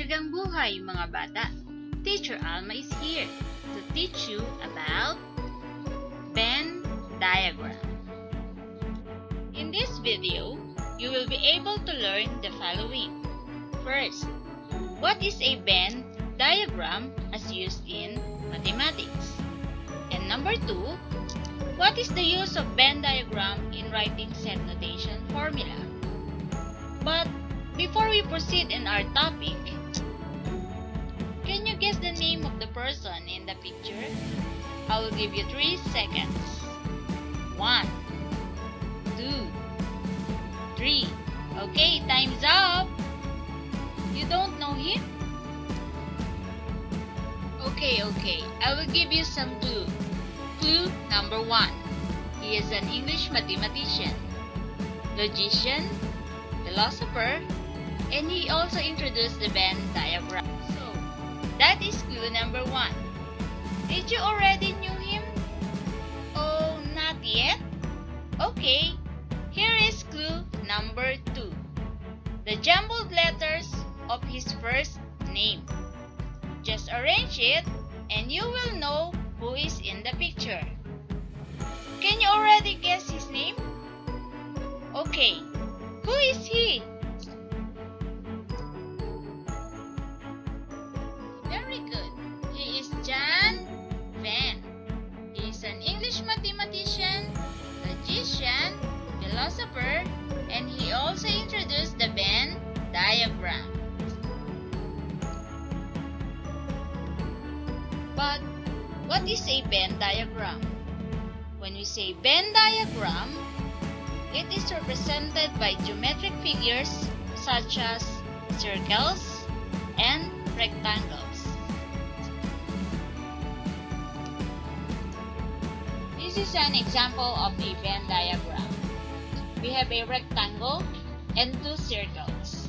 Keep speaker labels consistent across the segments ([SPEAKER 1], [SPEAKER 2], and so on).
[SPEAKER 1] Magandang buhay mga bata! Teacher Alma is here to teach you about Venn Diagram. In this video, you will be able to learn the following. First, what is a Venn diagram as used in mathematics? And number 2, what is the use of Venn diagram in writing set notation formula? But before we proceed in our topic, can you guess the name of the person in the picture? I will give you 3 seconds. 1, 2, 3. Okay, time's up. You don't know him? Okay. I will give you some clue. Clue number 1. He is an English mathematician, logician, philosopher, and he also introduced the Venn diagram. So, that is clue number 1. Did you already knew him? Oh, not yet? Okay, here is clue number 2. The jumbled letters of his first name. Just arrange it and you will know who is in the picture. Can you already guess his name? Okay, who is he? Very good. He is John Venn. He is an English mathematician, logician, philosopher, and he also introduced the Venn diagram. But what is a Venn diagram? When we say Venn diagram, it is represented by geometric figures such as circles and rectangles. This is an example of the Venn diagram. We have a rectangle and 2 circles.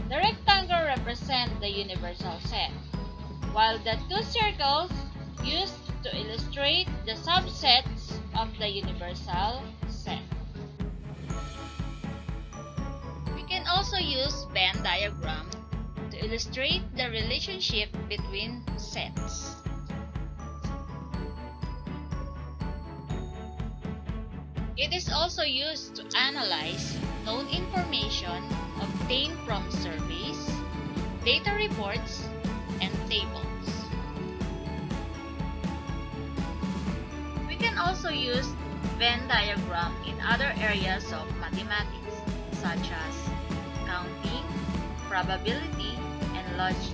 [SPEAKER 1] The rectangle represents the universal set, while the 2 circles used to illustrate the subsets of the universal set. We can also use Venn diagram to illustrate the relationship between sets. It is also used to analyze known information obtained from surveys, data reports, and tables. We can also use Venn diagram in other areas of mathematics, such as counting, probability, and logic.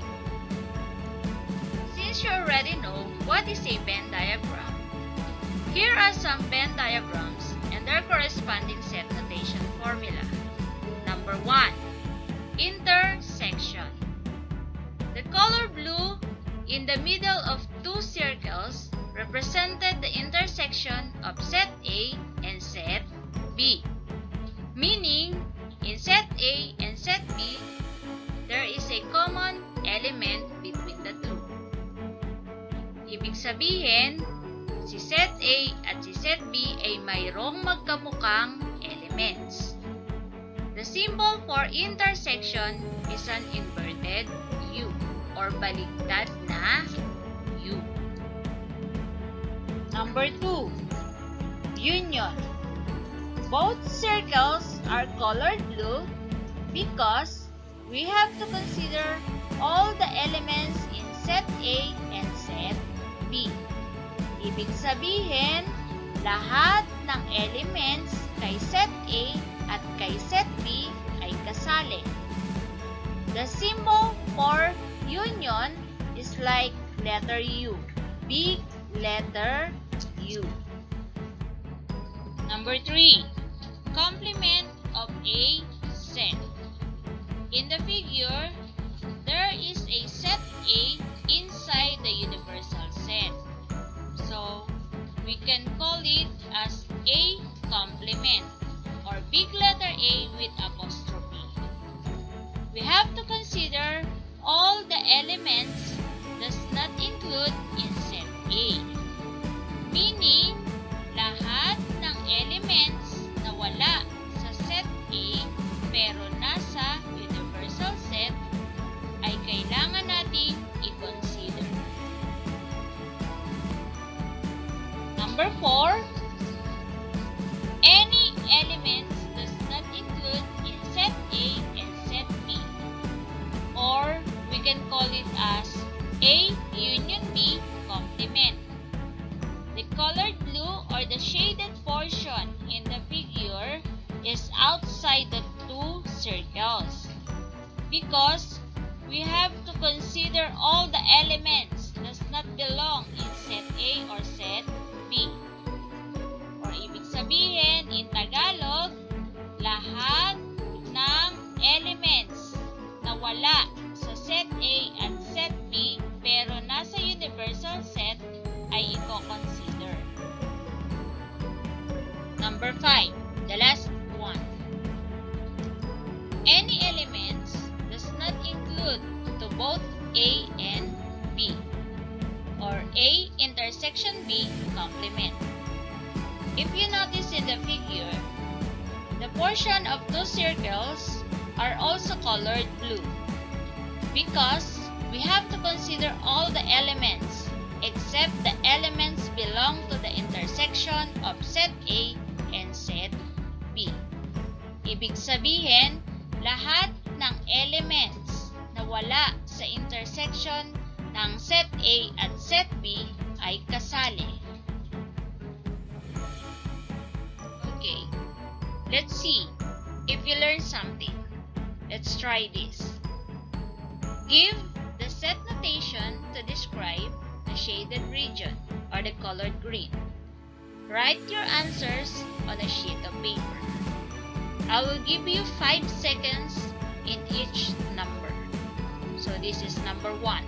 [SPEAKER 1] Since you already know what is a Venn diagram, here are some Venn diagrams and their corresponding set notation formula. Number 1, intersection. The color blue in the middle of 2 circles represented the intersection of set A and set B. Meaning, in set A and set B, there is a common element between the two. Ibig sabihin, si set A at si set B ay mayroong magkamukhang elements. The symbol for intersection is an inverted U or baligtad na U. Number 2, union. Both circles are colored blue because we have to consider all the elements in set A and set B. Ibig sabihin, lahat ng elements kay set A at kay set B ay kasali. The symbol for union is like letter U, big letter U. Number 3, complement of a set. In the figure, there is a set A inside the universal set. So, we can call it as A complement or big letter A with apostrophe. We have to consider all the elements does not include in set A. Meaning, lahat ng elements na wala sa set A pero nasa universal set ay kailangan Number 4, any elements does not include in set A and set B, or we can call it as A union B complement. The colored blue or the shaded portion in the figure is outside the two circles because we have to consider all the elements does not belong in set A or set B. Or ibig sabihin, in Tagalog, lahat ng elements na wala sa set A at set B pero nasa universal set ay i-consider. Number 5, the last one. Any elements does not include to both A and B, or A intersection B complement. If you notice in the figure, the portion of two circles are also colored blue because we have to consider all the elements except the elements belong to the intersection of set A and set B. Ibig sabihin, lahat ng elements na wala sa intersection ng set A at set B ay kasali. Okay, let's see if you learn something. Let's try this. Give the set notation to describe the shaded region or the colored green. Write your answers on a sheet of paper. I will give you 5 seconds in each number. So this is number 1.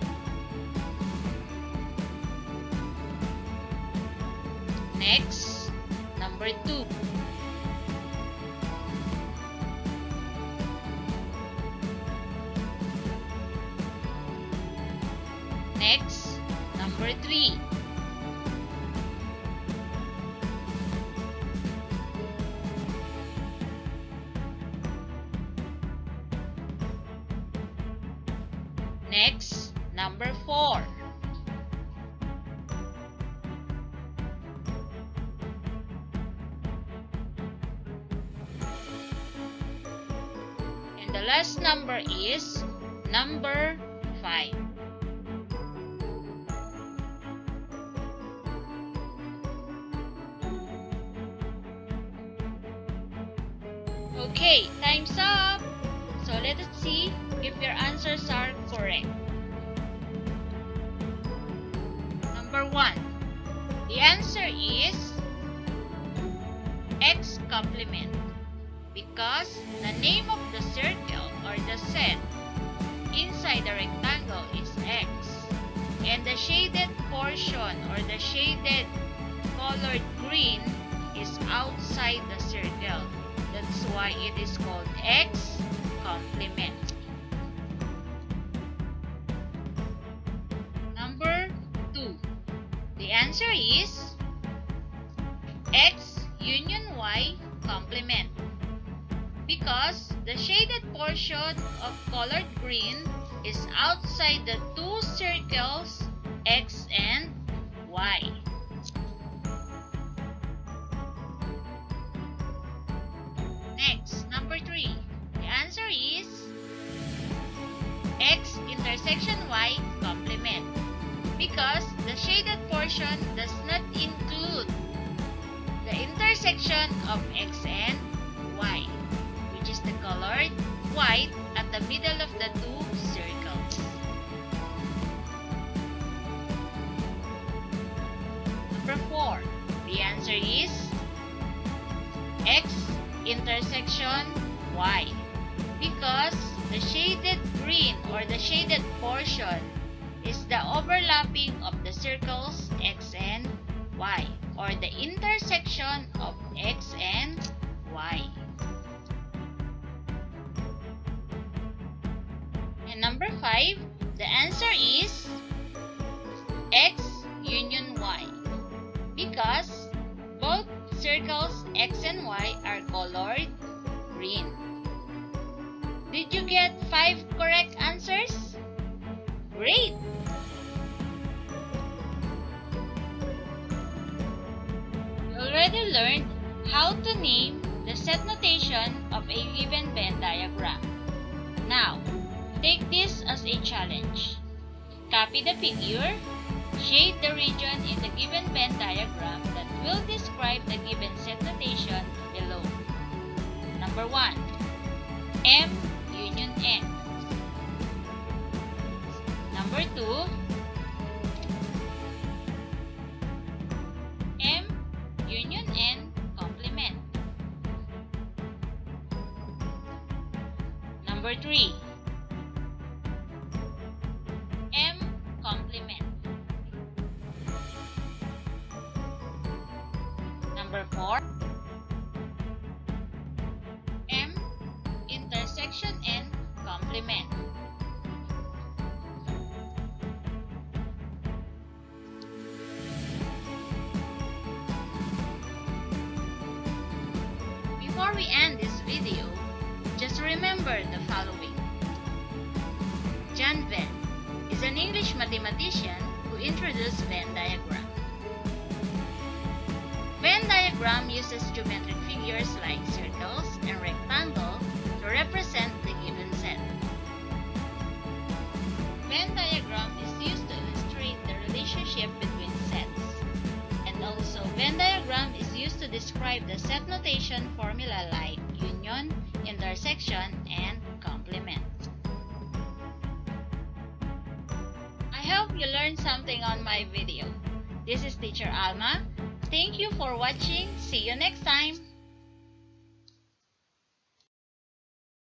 [SPEAKER 1] Next, number 2. Next, number 3. Next, number 4. And the last number is number 5. Okay, time's up! So let us see if your answers are correct. Number 1. The answer is X complement because the name of the circle or the set inside the rectangle is X and the shaded portion or the shaded colored green is outside the circle. That's why it is called X complement. Number 2. The answer is X union Y complement because the shaded portion of colored green is outside the two circles X and Y. Next, number 3. The answer is X intersection Y complement because the shaded portion does not include the intersection of X and Y, which is the colored white at the middle of the two circles. Number 4. The answer is X intersection Y because the shaded green or the shaded portion is the overlapping of the circles X and Y or the intersection of X and Y. And number 5, the answer is X union Y because both circles X and Y are colored green. Did you get 5 correct answers? Great! learned how to name the set notation of a given Venn diagram. Now, take this as a challenge. Copy the figure, shade the region in the given Venn diagram that will describe the given set notation below. Number 1. M union N. Number 2. M union N complement. Number 3. M complement. Number 4. M intersection N complement. Before we end this video, just remember the following. John Venn is an English mathematician who introduced Venn diagram. Venn diagram uses geometric figures like circles and rectangles to represent the given set. Venn diagram is used to illustrate the relationship between sets. And also, Venn diagram is used to describe the set notation formula like union, intersection, and complement. I hope you learned something on my video. This is Teacher Alma. Thank you for watching. See you next time.